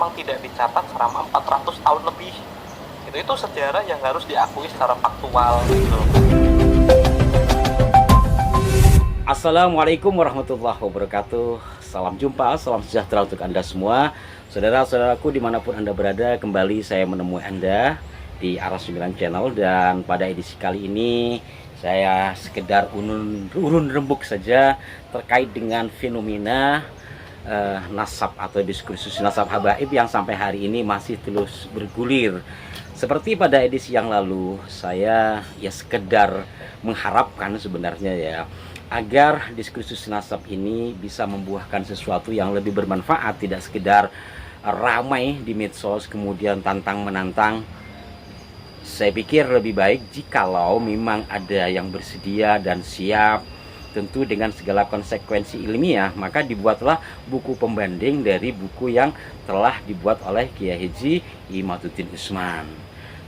memang tidak dicatat selama 400 tahun lebih. Itu sejarah yang harus diakui secara faktual gitu. Assalamualaikum warahmatullahi wabarakatuh. Salam jumpa, salam sejahtera untuk Anda semua. Saudara-saudaraku dimanapun Anda berada, kembali saya menemui Anda di Aras 9 Channel. Dan pada edisi kali ini saya sekedar urun rembuk saja terkait dengan fenomena nasab atau diskursus nasab habaib yang sampai hari ini masih terus bergulir. Seperti pada edisi yang lalu, saya sekedar mengharapkan sebenarnya agar diskursus nasab ini bisa membuahkan sesuatu yang lebih bermanfaat, tidak sekedar ramai di medsos kemudian tantang menantang. Saya pikir lebih baik jikalau memang ada yang bersedia dan siap, tentu dengan segala konsekuensi ilmiah, maka dibuatlah buku pembanding dari buku yang telah dibuat oleh Kiai Haji Imaduddin Usman.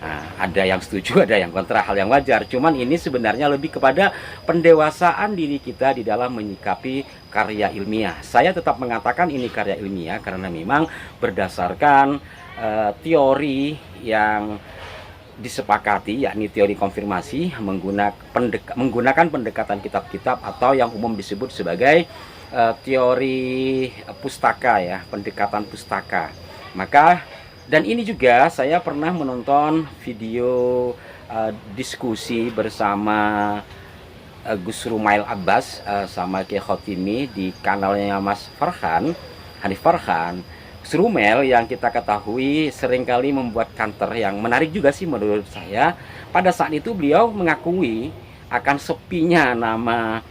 Nah, ada yang setuju, ada yang kontra, hal yang wajar. Cuman ini sebenarnya lebih kepada pendewasaan diri kita di dalam menyikapi karya ilmiah. Saya tetap mengatakan ini karya ilmiah karena memang berdasarkan teori yang disepakati, yakni teori konfirmasi menggunakan pendekatan kitab-kitab atau yang umum disebut sebagai teori pustaka, pendekatan pustaka. Maka dan ini juga saya pernah menonton video diskusi bersama Gus Rumail Abbas sama Kiai Khotimi di kanalnya Mas Farhan, Hanif Farhan. Gus Rumail yang kita ketahui seringkali membuat counter yang menarik juga sih menurut saya. Pada saat itu beliau mengakui akan sepinya nama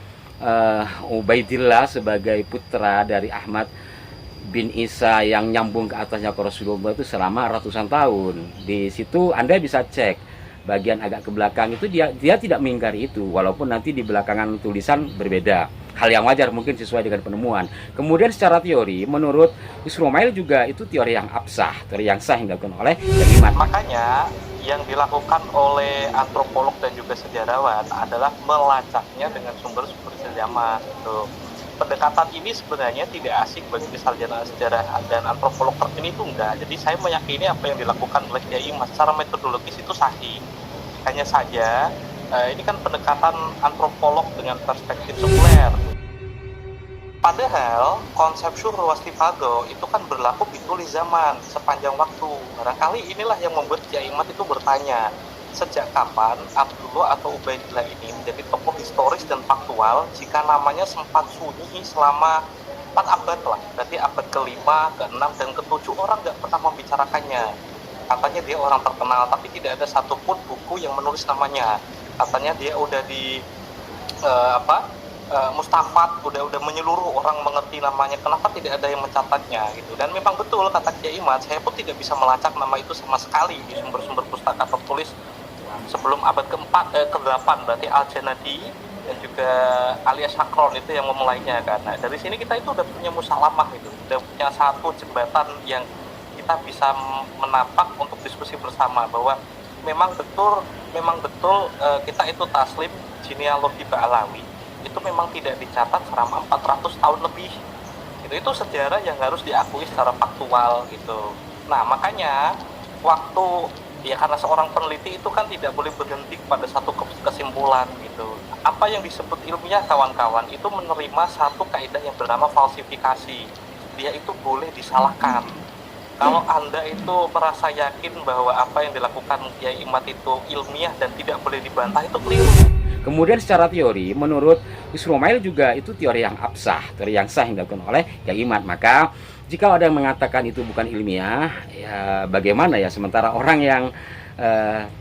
Ubaidillah sebagai putra dari Ahmad bin Isa yang nyambung ke atasnya ke Rasulullah itu selama ratusan tahun. Di situ Anda bisa cek bagian agak ke belakang itu dia tidak mengingkari itu, walaupun nanti di belakangan tulisan berbeda. Hal yang wajar mungkin sesuai dengan penemuan. Kemudian secara teori menurut Gus Rumail juga itu teori yang absah, teori yang sah yang dilakukan oleh iman. Makanya yang dilakukan oleh antropolog dan juga sejarawan adalah melacaknya dengan sumber-sumber sejarah gitu. Pendekatan ini sebenarnya tidak asing bagi sarjana sejarah dan antropolog terkini itu enggak. Jadi saya meyakini apa yang dilakukan oleh Kiai Mas secara metodologis itu sahih. Hanya saja ini kan pendekatan antropolog dengan perspektif sekuler. Padahal konsep syuhur wastifado itu kan berlaku bitulis zaman sepanjang waktu. Barangkali inilah yang membuat Kiai Mat itu bertanya, sejak kapan Abdullah atau Ubaidillah ini menjadi tokoh historis dan faktual jika namanya sempat sunyi selama 4 abad lah. Berarti abad ke-5, ke-6, dan ke-7 orang nggak pernah membicarakannya. Katanya dia orang terkenal, tapi tidak ada satupun buku yang menulis namanya. Katanya dia udah di mustafat, udah menyeluruh, orang mengerti namanya. Kenapa tidak ada yang mencatatnya gitu? Dan memang betul kata Kiai Mat, saya pun tidak bisa melacak nama itu sama sekali di sumber-sumber pustaka tertulis sebelum abad ke-8, berarti Al-Janadi dan juga alias Sakron itu yang memulainya kan. Nah, dari sini kita itu udah punya musalamah itu, udah punya satu jembatan yang kita bisa menapak untuk diskusi bersama bahwa memang betul kita itu taslim genealogi Ba'alawi itu memang tidak dicatat selama 400 tahun lebih. Itu sejarah yang harus diakui secara faktual gitu. Nah, makanya waktu karena seorang peneliti itu kan tidak boleh berhenti pada satu kesimpulan gitu. Apa yang disebut ilmiah kawan-kawan itu menerima satu kaidah yang bernama falsifikasi. Dia itu boleh disalahkan. Kalau Anda itu merasa yakin bahwa apa yang dilakukan Kiai Mat itu ilmiah dan tidak boleh dibantah, itu keliru. Kemudian secara teori menurut Gus Rumail juga itu teori yang absah, teori yang sah yang dilakukan oleh Kiai Mat. Maka jika ada yang mengatakan itu bukan ilmiah, bagaimana sementara orang yang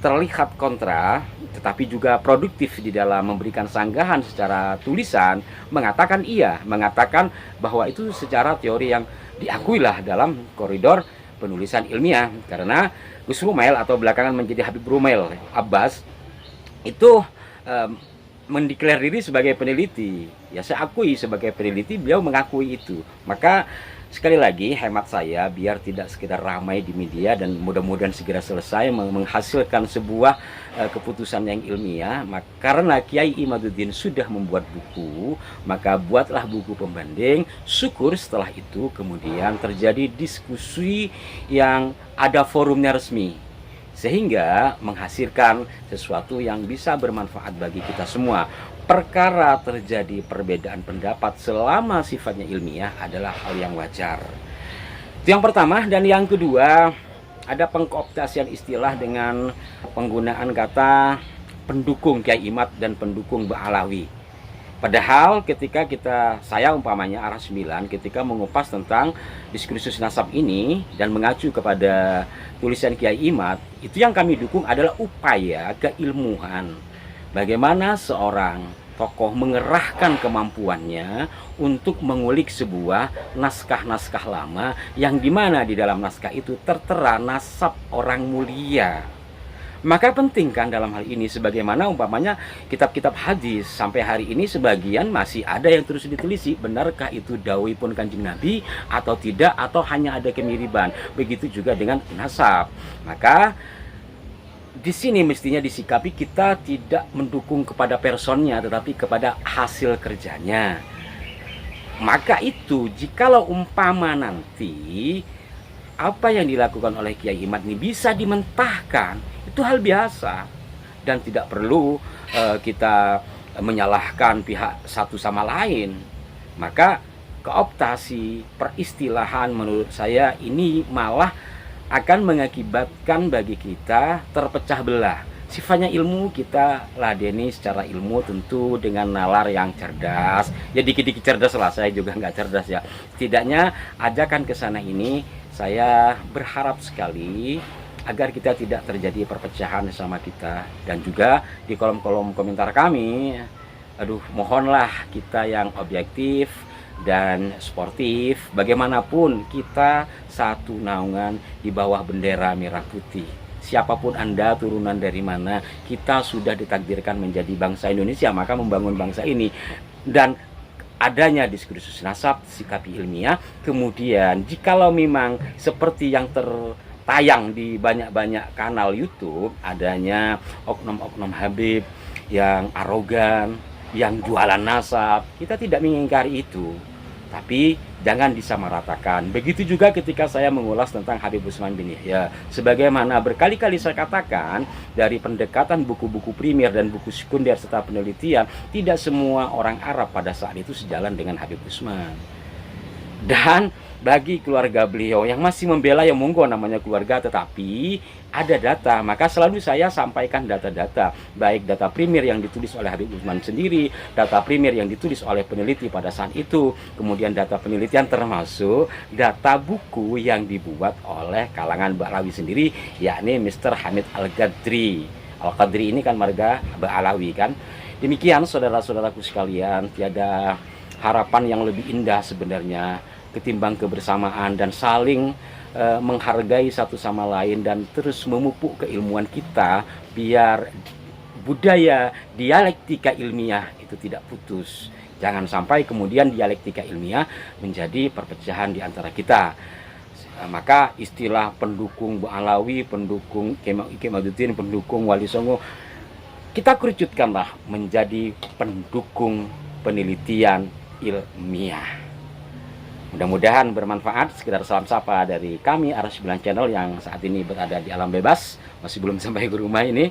terlihat kontra tetapi juga produktif di dalam memberikan sanggahan secara tulisan mengatakan bahwa itu secara teori yang diakuilah dalam koridor penulisan ilmiah. Karena Gus Rumail atau belakangan menjadi Habib Rumail Abbas itu mendeklar diri sebagai peneliti. Saya akui sebagai peneliti, beliau mengakui itu. Maka Sekali lagi, hemat saya biar tidak sekedar ramai di media dan mudah-mudahan segera selesai menghasilkan sebuah keputusan yang ilmiah. Karena Kiai Imaduddin sudah membuat buku, maka buatlah buku pembanding. Syukur setelah itu kemudian terjadi diskusi yang ada forumnya resmi, sehingga menghasilkan sesuatu yang bisa bermanfaat bagi kita semua. Perkara terjadi perbedaan pendapat selama sifatnya ilmiah adalah hal yang wajar. Itu yang pertama. Dan yang kedua, ada pengkooptasian istilah dengan penggunaan kata pendukung Kiai Imad dan pendukung Ba'alawi. Padahal ketika saya umpamanya Arah 9 ketika mengupas tentang diskursus nasab ini dan mengacu kepada tulisan Kiai Imad, itu yang kami dukung adalah upaya keilmuan. Bagaimana seorang tokoh mengerahkan kemampuannya untuk mengulik sebuah naskah-naskah lama yang dimana di dalam naskah itu tertera nasab orang mulia. Maka penting kan dalam hal ini, sebagaimana umpamanya kitab-kitab hadis sampai hari ini sebagian masih ada yang terus diteliti, benarkah itu dawuhipun Kanjeng Nabi atau tidak, atau hanya ada kemiriban. Begitu juga dengan nasab. Maka di sini mestinya disikapi kita tidak mendukung kepada personnya, tetapi kepada hasil kerjanya. Maka itu jikalau umpama nanti apa yang dilakukan oleh Kiai Imad ini bisa dimentahkan, itu hal biasa dan tidak perlu kita menyalahkan pihak satu sama lain. Maka kooptasi peristilahan menurut saya ini malah akan mengakibatkan bagi kita terpecah belah. Sifatnya ilmu kita ladeni secara ilmu tentu dengan nalar yang cerdas. Ya dikit-dikit cerdas lah, saya juga nggak cerdas ya. Setidaknya ajakan ke sana ini saya berharap sekali agar kita tidak terjadi perpecahan sama kita. Dan juga di kolom-kolom komentar kami, mohonlah kita yang objektif dan sportif. Bagaimanapun kita satu naungan di bawah bendera merah putih. Siapapun Anda, turunan dari mana, kita sudah ditakdirkan menjadi bangsa Indonesia, maka membangun bangsa ini. Dan adanya diskursus nasab, sikapi ilmiah. Kemudian jikalau memang seperti yang tertayang di banyak-banyak kanal YouTube, adanya oknum-oknum Habib yang arogan, yang jualan nasab, kita tidak mengingkari itu, tapi jangan disamaratakan. Begitu juga ketika saya mengulas tentang Habib Utsman bin Yahya. Sebagaimana berkali-kali saya katakan, dari pendekatan buku-buku primer dan buku sekunder serta penelitian, tidak semua orang Arab pada saat itu sejalan dengan Habib Utsman. Dan bagi keluarga beliau yang masih membela, yang monggo namanya keluarga, tetapi ada data, maka selalu saya sampaikan data-data, baik data primer yang ditulis oleh Habib Utsman sendiri, data primer yang ditulis oleh peneliti pada saat itu, kemudian data penelitian termasuk data buku yang dibuat oleh kalangan Ba'alawi sendiri, yakni Mr. Hamid Al-Qadri. Al-Qadri ini kan marga Ba'alawi kan. Demikian saudara-saudaraku sekalian, tiada harapan yang lebih indah sebenarnya ketimbang kebersamaan dan saling menghargai satu sama lain dan terus memupuk keilmuan kita biar budaya dialektika ilmiah itu tidak putus. Jangan sampai kemudian dialektika ilmiah menjadi perpecahan di antara kita. Maka istilah pendukung Ba'alawi, pendukung Kiai Imaduddin, pendukung Wali Songo, kita kerucutkanlah menjadi pendukung penelitian ilmiah. Mudah-mudahan bermanfaat. Sekedar salam sapa dari kami Arah 9 Channel yang saat ini berada di alam bebas, masih belum sampai ke rumah ini.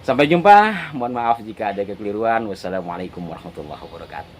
Sampai jumpa. Mohon maaf jika ada kekeliruan. Wassalamualaikum warahmatullahi wabarakatuh.